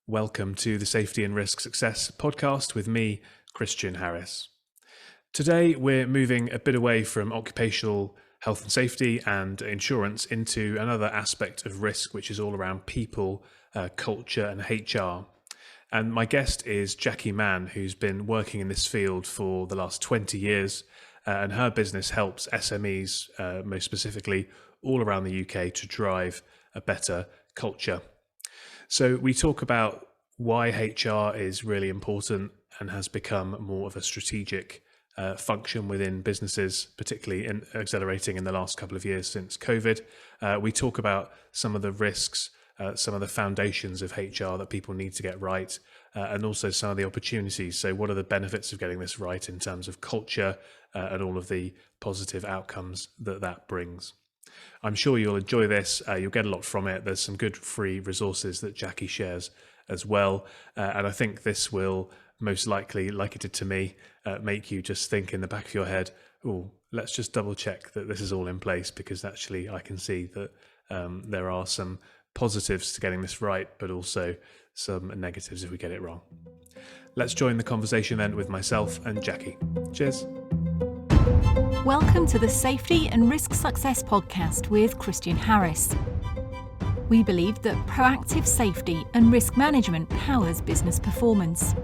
Welcome to the Safety and Risk Success podcast with me, Christian Harris. Today, we're moving a bit away from occupational health and safety and insurance into another aspect of risk, which is all around people, culture and HR. And my guest is Jacqui Mann, who's been working in this field for the last 20 years, and her business helps SMEs, most specifically, all around the UK to drive a better culture. So we talk about why HR is really important and has become more of a strategic function within businesses, particularly in accelerating in the last couple of years since COVID. We talk about some of the risks, some of the foundations of HR that people need to get right, and also some of the opportunities. So what are the benefits of getting this right in terms of culture and all of the positive outcomes that brings? I'm sure you'll enjoy this. You'll get a lot from it. There's some good free resources that Jacqui shares as well. And I think this will most likely, like it did to me, make you just think in the back of your head, oh, let's just double check that this is all in place, because actually I can see that there are some positives to getting this right, but also some negatives if we get it wrong. Let's join the conversation then with myself and Jacqui. Cheers. Welcome to the Safety and Risk Success podcast with Christian Harris. We believe that proactive safety and risk management powers business performance.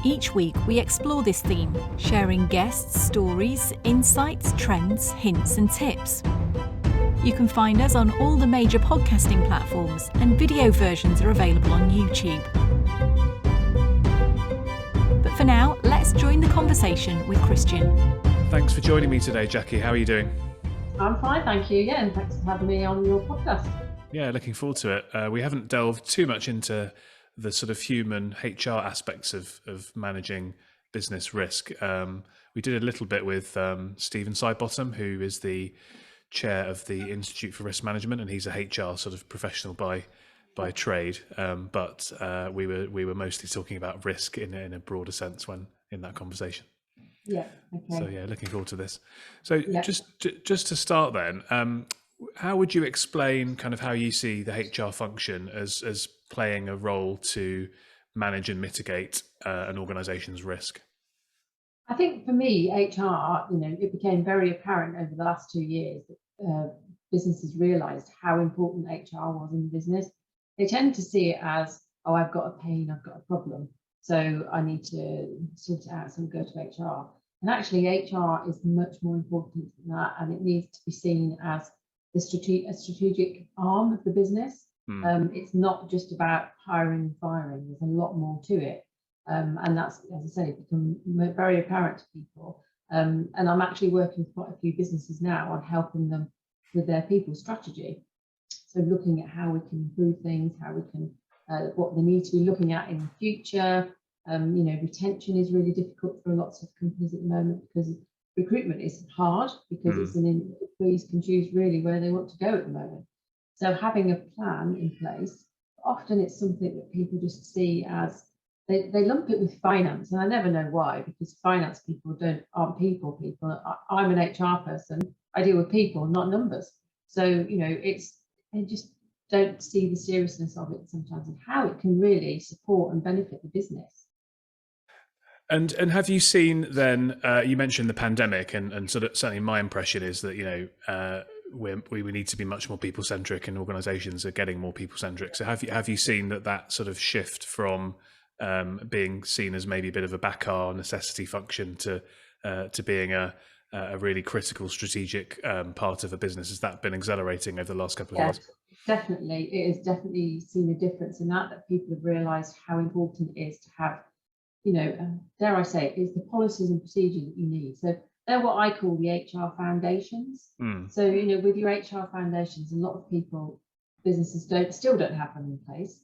Each week we explore this theme, sharing guests, stories, insights, trends, hints and tips. You can find us on all the major podcasting platforms, and video versions are available on YouTube. But for now, let's join the conversation with Christian. Thanks for joining me today, Jacqui. How are you doing? I'm fine, thank you. Yeah, and thanks for having me on your podcast. Yeah, looking forward to it. We haven't delved too much into the sort of human HR aspects of managing business risk. We did a little bit with Stephen Sidebottom, who is the chair of the Institute for Risk Management, and he's a HR sort of professional by trade. But we were mostly talking about risk in a broader sense when in that conversation. Yeah. Okay. So yeah, looking forward to this. So just to start then, how would you explain kind of how you see the HR function as playing a role to manage and mitigate an organisation's risk? I think for me, HR, it became very apparent over the last 2 years that businesses realised how important HR was in the business. They tend to see it as, oh, I've got a pain, I've got a problem, so I need to sort it out, so go to HR. And actually, HR is much more important than that, and it needs to be seen as a strategic arm of the business. It's not just about hiring and firing. There's a lot more to it, and that's, as I say, become very apparent to people. And I'm actually working with quite a few businesses now on helping them with their people strategy. So looking at how we can improve things, how we can, what they need to be looking at in the future. Retention is really difficult for lots of companies at the moment because recruitment is hard, because employees can choose really where they want to go at the moment. So having a plan in place, often it's something that people just see as, they lump it with finance, and I never know why, because finance people aren't people. I'm an HR person, I deal with people, not numbers. So, they just don't see the seriousness of it sometimes, and how it can really support and benefit the business. And have you seen then, you mentioned the pandemic, and sort of certainly my impression is that, we need to be much more people-centric, and organisations are getting more people-centric. So have you seen that sort of shift from being seen as maybe a bit of a back-hour necessity function to being a really critical strategic part of a business? Has that been accelerating over the last couple of years? Definitely. It has definitely seen a difference in that people have realised how important it is to have, dare I say it, is the policies and procedures that you need. So they're what I call the HR foundations. So, with your HR foundations, a lot of businesses still don't have them in place,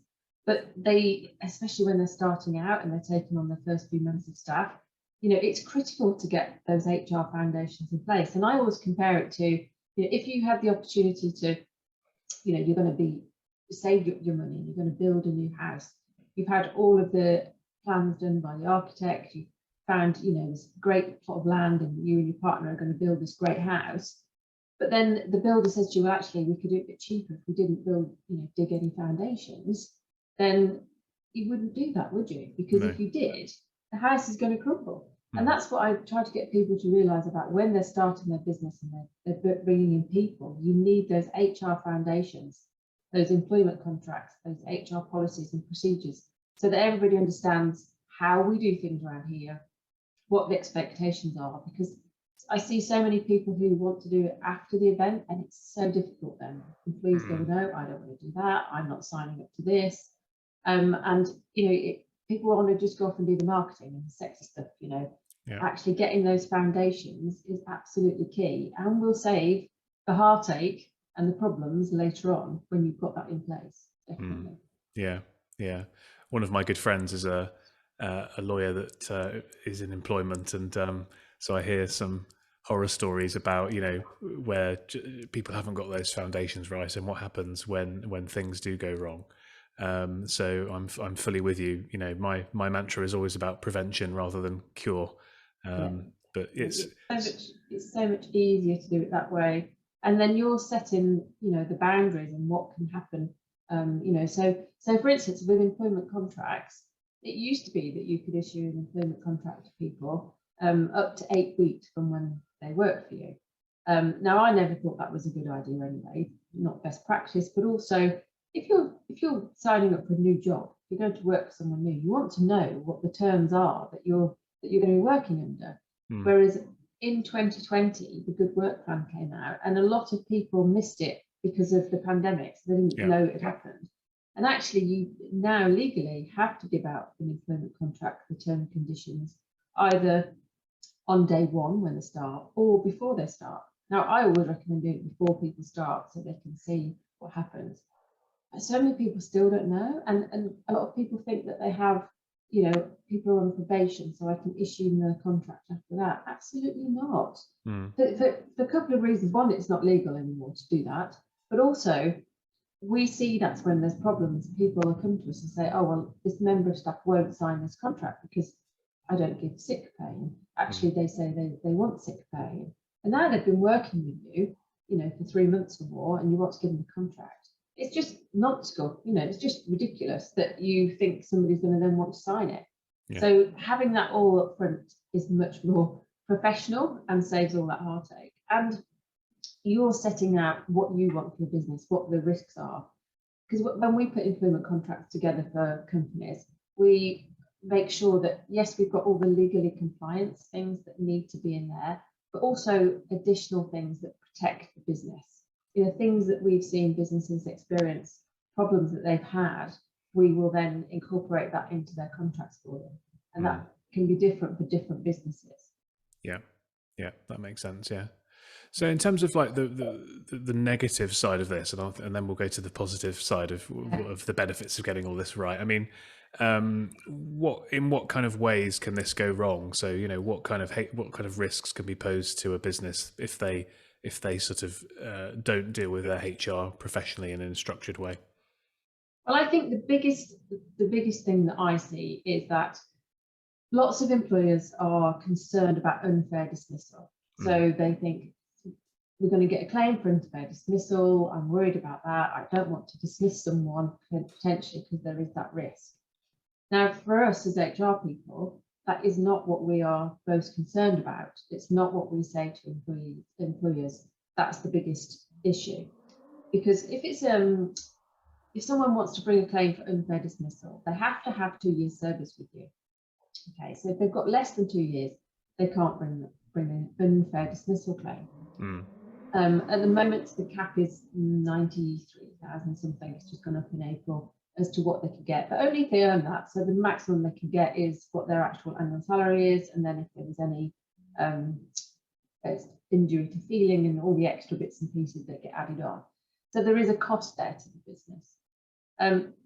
but they, especially when they're starting out and they're taking on their first few members of staff, it's critical to get those HR foundations in place. And I always compare it to, if you have the opportunity to, you're going to save your money, you're going to build a new house, you've had all of the plans done by the architect, you found this great plot of land, and you and your partner are going to build this great house, but then the builder says to you, well, actually we could do it a bit cheaper if we didn't dig any foundations. then you wouldn't do that, would you? Because No. if you did, the house is going to crumble. And Mm. that's what I try to get people to realise about when they're starting their business and they're bringing in people. You need those HR foundations, those employment contracts, those HR policies and procedures, so that everybody understands how we do things around here, what the expectations are, because I see so many people who want to do it after the event, and it's so difficult then. Employees go, no, I don't want to do that. I'm not signing up to this. And, you know, people want to just go off and do the marketing and the sexy stuff, you know. Yeah. Actually getting those foundations is absolutely key, and will save the heartache and the problems later on when you've got that in place, definitely. Yeah. One of my good friends is a lawyer that is in employment, and so I hear some horror stories about, you know, where people haven't got those foundations right, and what happens when things do go wrong. So I'm fully with you. You know, my mantra is always about prevention rather than cure. But it's so much easier to do it that way, and then you're setting, you know, the boundaries and what can happen. You know, so for instance, with employment contracts, it used to be that you could issue an employment contract to people up to 8 weeks from when they work for you. Now, I never thought that was a good idea anyway, not best practice, but also if you're signing up for a new job, if you're going to work for someone new, you want to know what the terms are that you're going to be working under. Whereas in 2020, the Good Work Plan came out, and a lot of people missed it because of the pandemic, so they didn't know it had happened. And actually, you now legally have to give out an employment contract, the terms and conditions, either on day one when they start or before they start. Now, I always recommend doing it before people start so they can see what happens. But so many people still don't know, and a lot of people think that they have, you know, people are on probation, so I can issue them a contract after that. Absolutely not. For a couple of reasons. One, it's not legal anymore to do that, but also we see that's when there's problems. People will come to us and say, oh, well, this member of staff won't sign this contract because I don't give sick pay. Actually, they say they want sick pay. And now they've been working with you, you know, for 3 months or more, and you want to give them a contract. It's just nonsensical, you know, it's just ridiculous that you think somebody's going to then want to sign it. Yeah. So having that all up front is much more professional and saves all that heartache. And you're setting out what you want for your business, what the risks are. Because when we put employment contracts together for companies, we make sure that, yes, we've got all the legally compliance things that need to be in there, but also additional things that protect the business. You know, things that we've seen businesses experience, problems that they've had, we will then incorporate that into their contracts for them. And that can be different for different businesses. Yeah, that makes sense. Yeah. So in terms of like the negative side of this, and then we'll go to the positive side of the benefits of getting all this right. I mean, what kind of ways can this go wrong? So, you know, what kind of risks can be posed to a business if they sort of don't deal with their HR professionally and in a structured way? Well, I think the biggest thing that I see is that lots of employers are concerned about unfair dismissal. So they think, we're going to get a claim for unfair dismissal. I'm worried about that. I don't want to dismiss someone potentially because there is that risk. Now, for us as HR people, that is not what we are most concerned about. It's not what we say to employers. That's the biggest issue. Because if someone wants to bring a claim for unfair dismissal, they have to have 2 years service with you. Okay, so if they've got less than 2 years, they can't bring an unfair dismissal claim. At the moment, the cap is 93,000 something. It's just gone up in April as to what they could get, but only if they earn that. So the maximum they can get is what their actual annual salary is, and then if there was any injury to feeling and all the extra bits and pieces that get added on. So there is a cost there to the business.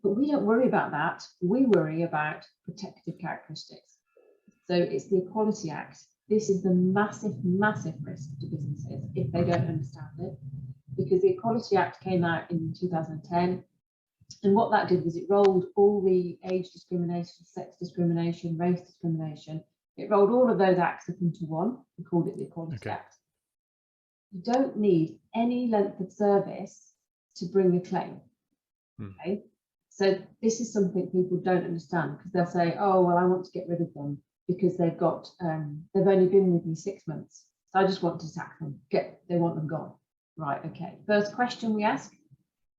But we don't worry about that. We worry about protective characteristics. So it's the Equality Act. This is the massive risk to businesses if they don't understand it, because the Equality Act came out in 2010. And what that did was it rolled all the age discrimination, sex discrimination, race discrimination. It rolled all of those acts up into one and called it the Equality Act. You don't need any length of service to bring a claim. Okay. So this is something people don't understand, because they'll say, oh, well, I want to get rid of them because they've only been with me 6 months. So I just want to sack them, they want them gone. Right, okay. First question we ask,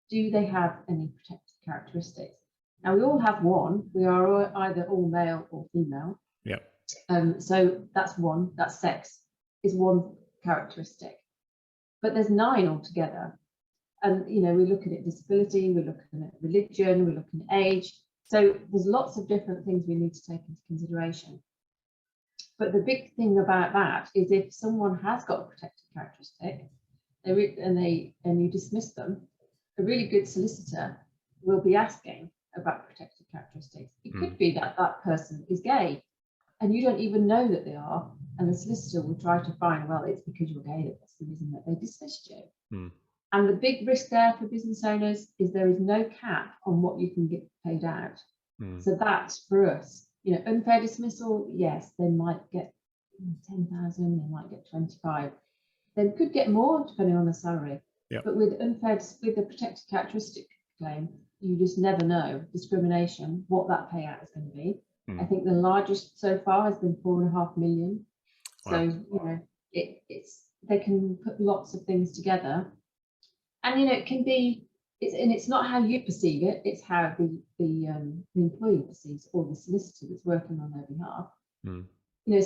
do they have any protected characteristics? Now, we all have one. We are either all male or female. Yeah. So that's one, that's sex is one characteristic. But there's 9 altogether. And, we're looking at disability, we're looking at religion, we're looking at age. So there's lots of different things we need to take into consideration. But the big thing about that is if someone has got a protected characteristic and you dismiss them, a really good solicitor will be asking about protected characteristics. It could be that that person is gay and you don't even know that they are, and the solicitor will try to find, well, it's because you're gay, that's the reason that they dismissed you. And the big risk there for business owners is there is no cap on what you can get paid out. So that's for us, unfair dismissal, yes, they might get 10,000, they might get 25. They could get more depending on the salary. Yep. But with the protected characteristic claim, you just never know discrimination, what that payout is going to be. I think the largest so far has been 4.5 million. Wow. So, they can put lots of things together. And, it can be, it's not how you perceive it, it's how the employee perceives, or the solicitor that's working on their behalf.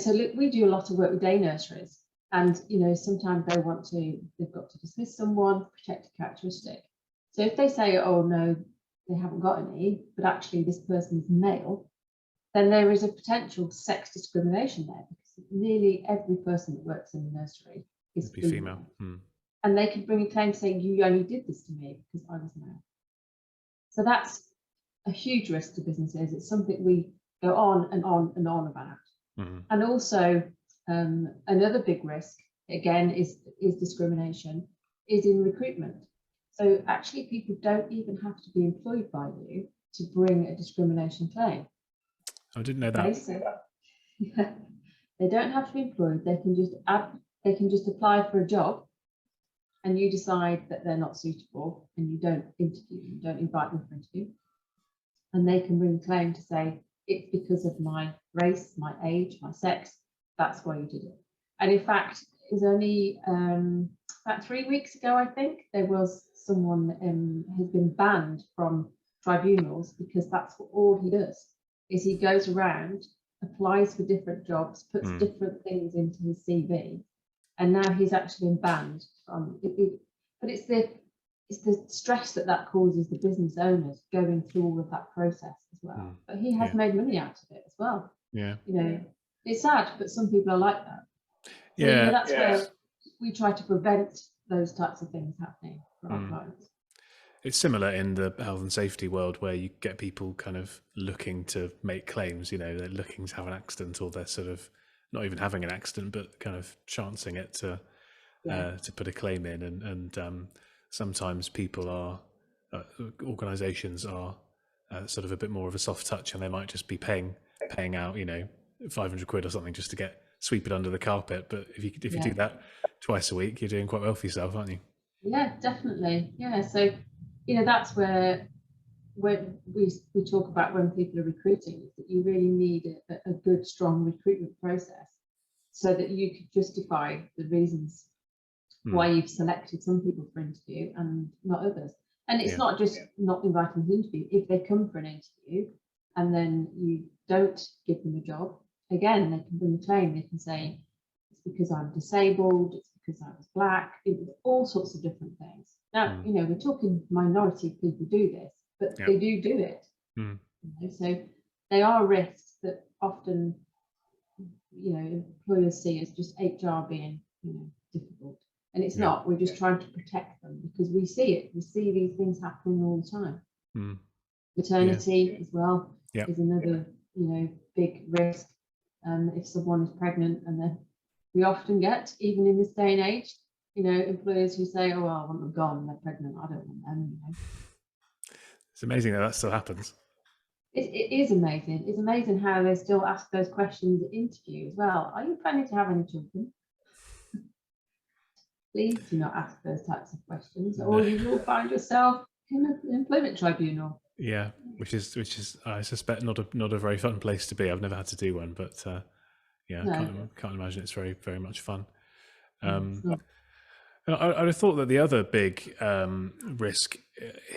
So look, we do a lot of work with day nurseries, and, sometimes they've got to dismiss someone, protected characteristic. So if they say, oh, no, they haven't got any, but actually this person is male, then there is a potential sex discrimination there, because nearly every person that works in the nursery is female. And they could bring a claim saying, you only did this to me because I was male. So that's a huge risk to businesses. It's something we go on and on and on about. And also another big risk, again, is discrimination, is in recruitment. So actually people don't even have to be employed by you to bring a discrimination claim. I didn't know that. So, they don't have to be employed. They can just apply for a job, and you decide that they're not suitable, and you don't interview them, don't invite them for interview, and they can bring a claim to say it's because of my race, my age, my sex. That's why you did it. And in fact, it was only about 3 weeks ago, I think, there was someone who's been banned from tribunals because that's what all he does. Is he goes around, applies for different jobs, puts different things into his CV, and now he's actually been banned from it. But it's the stress that causes the business owners going through all of that process as well. But he has made money out of it as well. Yeah. It's sad, but some people are like that. So, that's where we try to prevent those types of things happening for our clients. It's similar in the health and safety world, where you get people kind of looking to make claims, they're looking to have an accident, or they're sort of not even having an accident, but kind of chancing it to put a claim in. And sometimes people are, organisations are sort of a bit more of a soft touch, and they might just be paying out, 500 quid or something just to sweep it under the carpet. But if you do that twice a week, you're doing quite well for yourself, aren't you? Yeah, definitely. Yeah. So, that's where when we talk about when people are recruiting, that you really need a good, strong recruitment process so that you could justify the reasons why you've selected some people for interview and not others. And it's not just not inviting them to interview. If they come for an interview and then you don't give them a job, again, they can bring a claim. They can say, it's because I'm disabled, it's because I was black, all sorts of different things. Now, we're talking minority of people do this, but they do it. So they are risks that often, employers see as just HR being, difficult. And it's not. We're just trying to protect them because we see it. We see these things happening all the time. Maternity as well is another, big risk. If someone is pregnant, and then we often get, even in this day and age, employers who say, "Oh, well, I want them gone. They're pregnant. I don't want them." It's amazing that still happens. It is amazing. It's amazing how they still ask those questions at interview as well. Are you planning to have any children? Please do not ask those types of questions, or you will find yourself in an employment tribunal. Yeah, which is I suspect not a very fun place to be. I've never had to do one, but yeah, No, can't imagine it's very much fun. it's not. And I'd have thought that the other big risk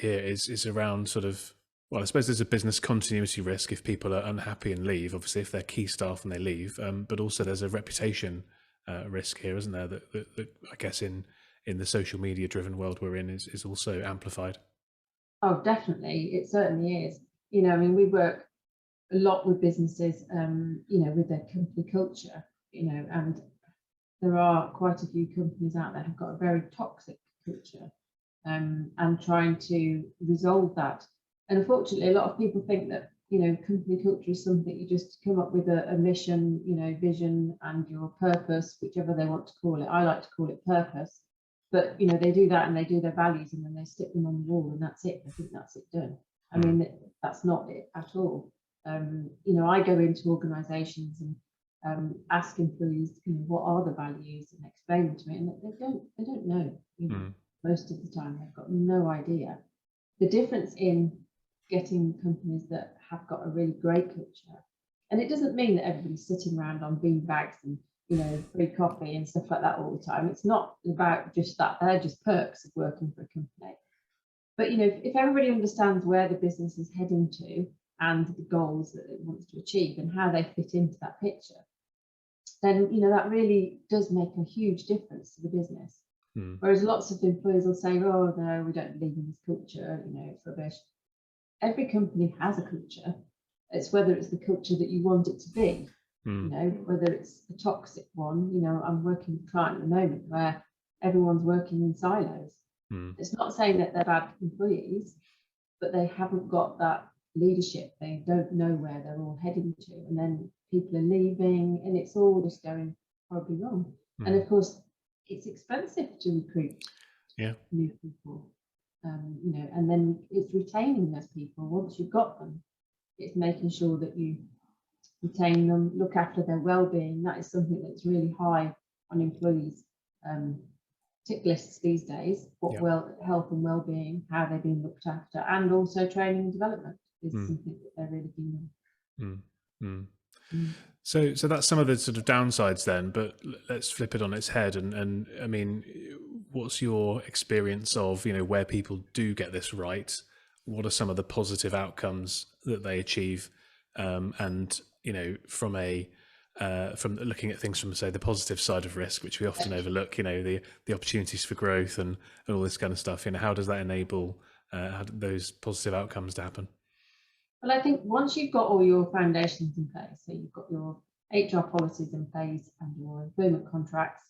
here is around sort of, well, I suppose there's a business continuity risk if people are unhappy and leave, obviously if they're key staff and they leave, but also there's a reputation risk here, isn't there, that I guess in the social media driven world we're in is also amplified. Oh, definitely, it certainly is. I mean, we work a lot with businesses, with their company culture, and there are quite a few companies out there who've got a very toxic culture, and trying to resolve that. And unfortunately, a lot of people think that, company culture is something you just come up with a mission, vision and your purpose, whichever they want to call it. I like to call it purpose. But, they do that and they do their values and then they stick them on the wall and that's it. I think that's it done. I mean, that's not it at all. I go into organisations and ask employees, what are the values, and explain them to me, and they don't know. Most of the time they've got no idea. The difference in getting companies that have got a really great culture, and it doesn't mean that everybody's sitting around on bean bags and free coffee and stuff like that all the time. It's not about just that. They're just perks of working for a company. But if everybody understands where the business is heading to and the goals that it wants to achieve and how they fit into that picture, then that really does make a huge difference to the business. Whereas lots of employees will say, oh no, we don't believe in this culture, it's rubbish. Every company has a culture. It's whether it's the culture that you want it to be, whether it's a toxic one. I'm working with a client at the moment where everyone's working in silos. It's not saying that they're bad employees, but they haven't got that leadership. They don't know where they're all heading to, and then people are leaving and it's all just going horribly wrong. And of course it's expensive to recruit new people, and then it's retaining those people. Once you've got them, it's making sure that you retain them, look after their well-being. That is something that's really high on employees' tick lists these days. Health and well-being, how they're being looked after, and also training and development is something that they're really keen on. So that's some of the sort of downsides then, but let's flip it on its head. And I mean, what's your experience of, where people do get this right? What are some of the positive outcomes that they achieve? And, from looking at things from, say, the positive side of risk, which we often overlook, the opportunities for growth and all this kind of stuff, how does that enable those positive outcomes to happen? Well, I think once you've got all your foundations in place, so you've got your HR policies in place and your employment contracts,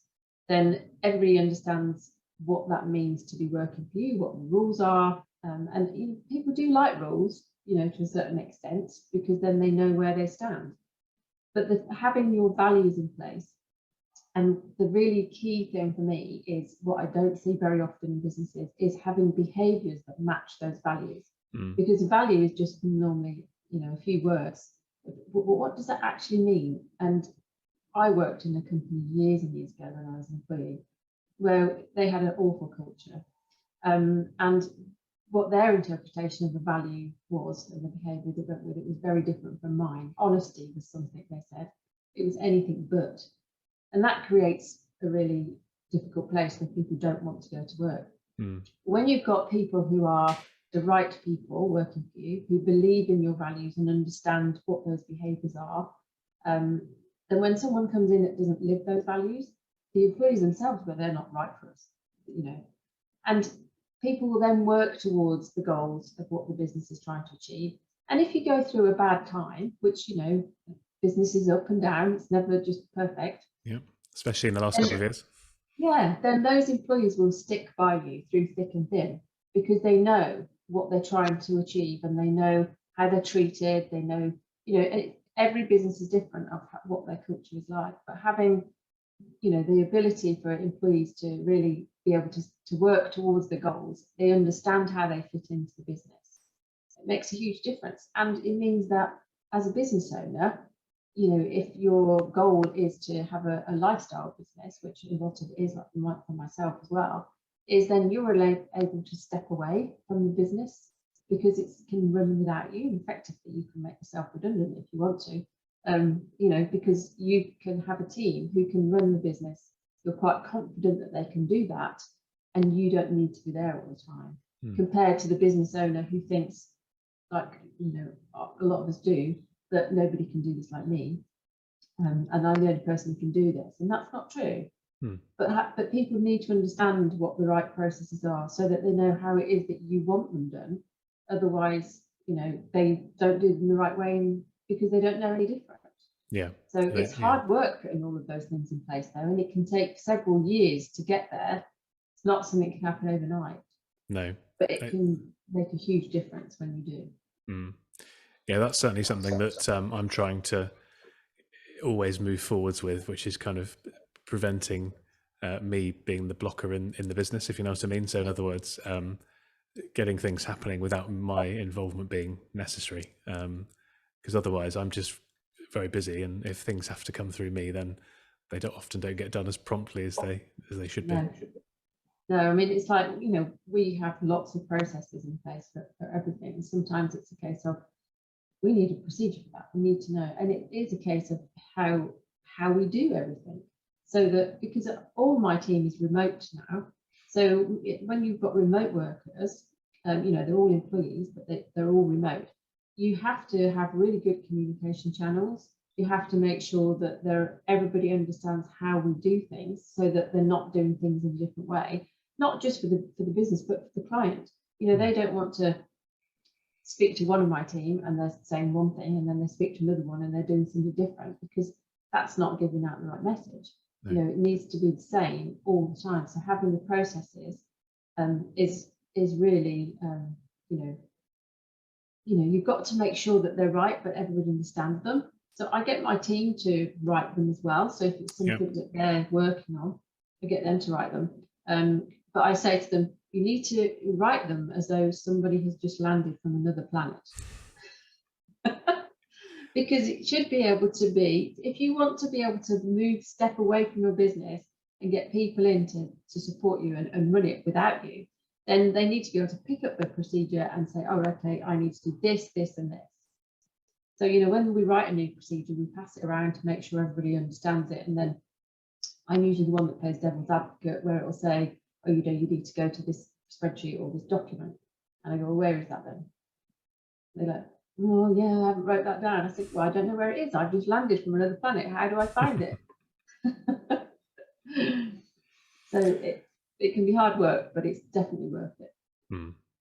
then everybody understands what that means to be working for you, what the rules are. And people do like rules, to a certain extent, because then they know where they stand. But having your values in place, and the really key thing for me is what I don't see very often in businesses is having behaviours that match those values. Because a value is just normally, a few words. But what does that actually mean? And I worked in a company years and years ago when I was an employee, where they had an awful culture. And what their interpretation of the value was and the behaviour they went with it was very different from mine. Honesty was something they said. It was anything but. And that creates a really difficult place where people don't want to go to work. When you've got people who are the right people working for you, who believe in your values and understand what those behaviours are, then when someone comes in that doesn't live those values, the employees themselves, well, they're not right for us, and people will then work towards the goals of what the business is trying to achieve. And if you go through a bad time, which, business is up and down, it's never just perfect. Yeah, especially in the last couple of years. Yeah, then those employees will stick by you through thick and thin because they know what they're trying to achieve and they know how they're treated. They know, every business is different of what their culture is like, but having, the ability for employees to really be able to work towards the goals, they understand how they fit into the business. It makes a huge difference. And it means that as a business owner, if your goal is to have a lifestyle business, which a lot of it is, like for myself as well, is then you're able to step away from the business because it can run without you. Effectively, you can make yourself redundant if you want to, because you can have a team who can run the business. You're quite confident that they can do that, and you don't need to be there all the time. Compared to the business owner who thinks, like a lot of us do, that nobody can do this like me, and I'm the only person who can do this, and that's not true. But people need to understand what the right processes are so that they know how it is that you want them done. Otherwise, they don't do them the right way because they don't know any different. Yeah. So it's hard work putting all of those things in place though, and it can take several years to get there. It's not something that can happen overnight. No. But it can make a huge difference when you do. Yeah, that's certainly something that I'm trying to always move forwards with, which is kind of preventing me being the blocker in the business, if you know what I mean. So in other words, getting things happening without my involvement being necessary, because otherwise I'm just very busy, and if things have to come through me, then they often don't get done as promptly as they should be. No, I mean, it's like, we have lots of processes in place for everything. And sometimes it's a case of, we need a procedure for that. We need to know. And it is a case of how we do everything. So that, because all my team is remote now. So when you've got remote workers, they're all employees, but they're all remote. You have to have really good communication channels. You have to make sure that everybody understands how we do things, so that they're not doing things in a different way. Not just for the business, but for the client. They don't want to speak to one of my team and they're saying one thing, and then they speak to another one and they're doing something different, because that's not giving out the right message. No. It needs to be the same all the time. So having the processes is really, you've got to make sure that they're right, but everybody understands them. So I get my team to write them as well. So if it's something that they're working on, I get them to write them. But I say to them, you need to write them as though somebody has just landed from another planet. Because it should be able to be, if you want to be able to step away from your business and get people in to support you and run it without you, then they need to be able to pick up the procedure and say, oh, okay, I need to do this, this, and this. So, when we write a new procedure, we pass it around to make sure everybody understands it. And then I'm usually the one that plays devil's advocate, where it will say, oh, you need to go to this spreadsheet or this document. And I go, well, where is that then? They're like, oh, yeah, I haven't wrote that down. I said, well, I don't know where it is. I've just landed from another planet. How do I find it? So it can be hard work, but it's definitely worth it.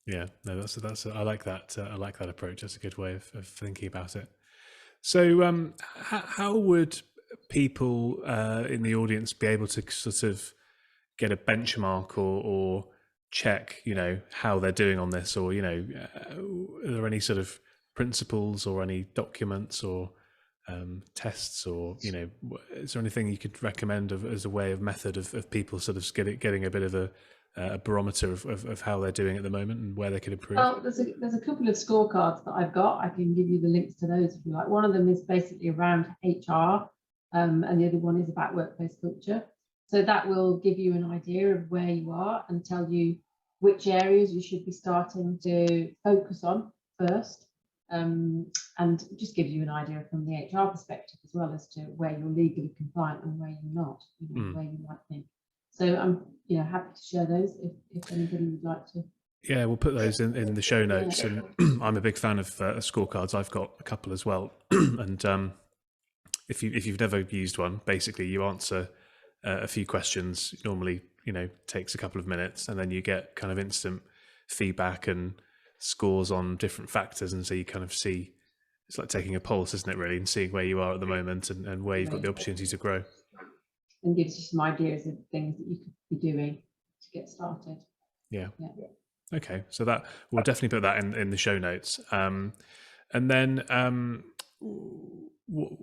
Yeah, no, that's I like that. I like that approach. That's a good way of thinking about it. So, how would people in the audience be able to sort of get a benchmark or check, how they're doing on this, or are there any sort of principles or any documents or tests, or is there anything you could recommend as a way of method of people sort of getting a bit of a barometer of how they're doing at the moment and where they could improve? Well, there's a couple of scorecards that I've got. I can give you the links to those if you like. One of them is basically around HR, and the other one is about workplace culture. So that will give you an idea of where you are and tell you which areas you should be starting to focus on first, and just gives you an idea from the HR perspective as well as to where you're legally compliant and where you're not, where you might think. So I'm happy to share those if anybody would like to. Yeah, we'll put those in the show notes. And I'm a big fan of scorecards. I've got a couple as well. And if you've never used one, basically you answer a few questions. Normally, takes a couple of minutes, and then you get kind of instant feedback and scores on different factors. And so you kind of see, it's like taking a pulse, isn't it, really, and seeing where you are at the moment and where you've got the opportunity to grow. And gives you some ideas of things that you could be doing to get started. Yeah. Okay, so that we'll definitely put that in the show notes. And then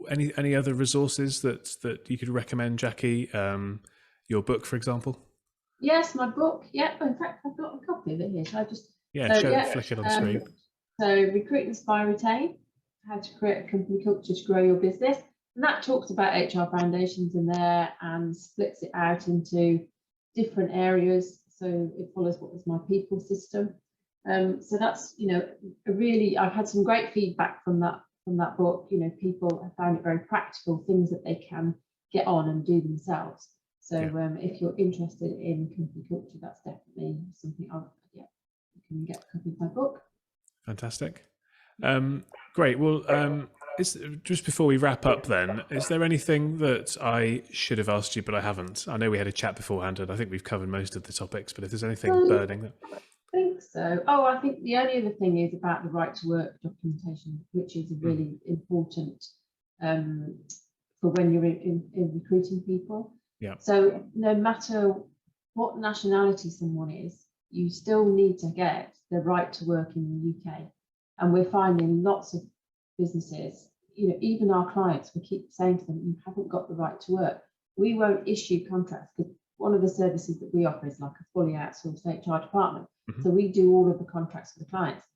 any other resources that you could recommend, Jacqui? Your book, for example. Yes, my book. Yeah, in fact, I've got a copy of it here. So I just flick it on screen. So Recruit, Inspire, Retain: How to Create a Company Culture to Grow Your Business. And that talks about HR foundations in there and splits it out into different areas. So it follows what was my people system. So that's, I've had some great feedback from that book. People have found it very practical, things that they can get on and do themselves. So if you're interested in company culture, that's definitely something you can get a copy of my book. Fantastic. Great. Well, just before we wrap up then, is there anything that I should have asked you but I haven't? I know we had a chat beforehand and I think we've covered most of the topics, but if there's anything burning that... I think so. I think the only other thing is about the right to work documentation, which is really important for when you're in recruiting people. Yeah. So no matter what nationality someone is, you still need to get the right to work in the UK. And we're finding lots of businesses, even our clients, we keep saying to them, you haven't got the right to work. We won't issue contracts, because one of the services that we offer is like a fully outsourced HR department. So we do all of the contracts for the clients,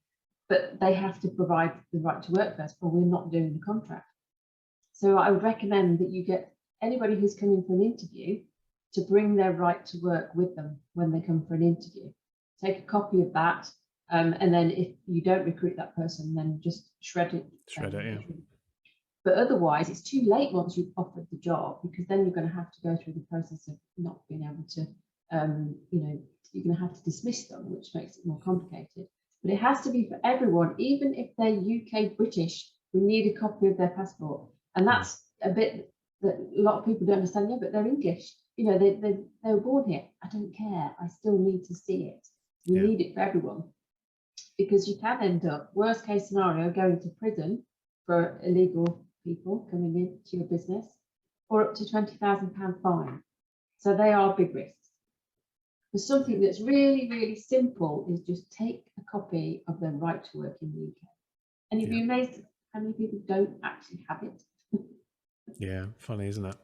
but they have to provide the right to work first, or we're not doing the contract. So I would recommend that you get anybody who's coming for an interview to bring their right to work with them when they come for an interview. Take a copy of that, and then if you don't recruit that person, then just shred it. Yeah. But otherwise, it's too late once you've offered the job, because then you're going to have to go through the process of not being able to, you're going to have to dismiss them, which makes it more complicated. But it has to be for everyone, even if they're UK British, we need a copy of their passport. And that's a bit that a lot of people don't understand. Yeah, but they're English. They were born here. I don't care. I still need to see it. We need it for everyone, because you can end up, worst case scenario, going to prison for illegal people coming into your business, or up to £20,000 fine. So they are big risks. For something that's really, really simple is just take a copy of their right to work in the UK. And you'd be amazed how many people don't actually have it. Yeah, funny, isn't it?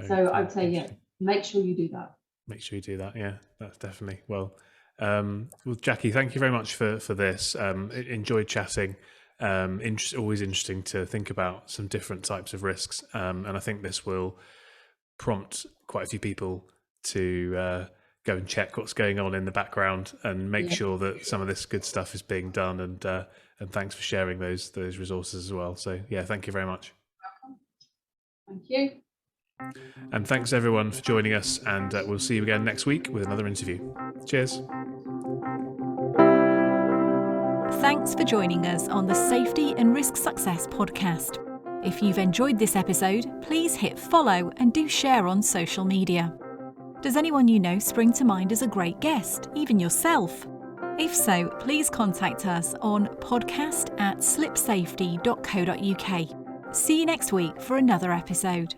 So I'd say, make sure you do that. Make sure you do that. Yeah, that's definitely. Well, Jacqui, thank you very much for this. Enjoyed chatting. Always interesting to think about some different types of risks. And I think this will prompt quite a few people to go and check what's going on in the background and make sure that some of this good stuff is being done. And thanks for sharing those resources as well. So thank you very much. Thank you. And thanks everyone for joining us, and we'll see you again next week with another interview. Cheers. Thanks for joining us on the Safety and Risk Success podcast. If you've enjoyed this episode, please hit follow and do share on social media. Does anyone you know spring to mind as a great guest, even yourself? If so, please contact us on podcast@slipsafety.co.uk. See you next week for another episode.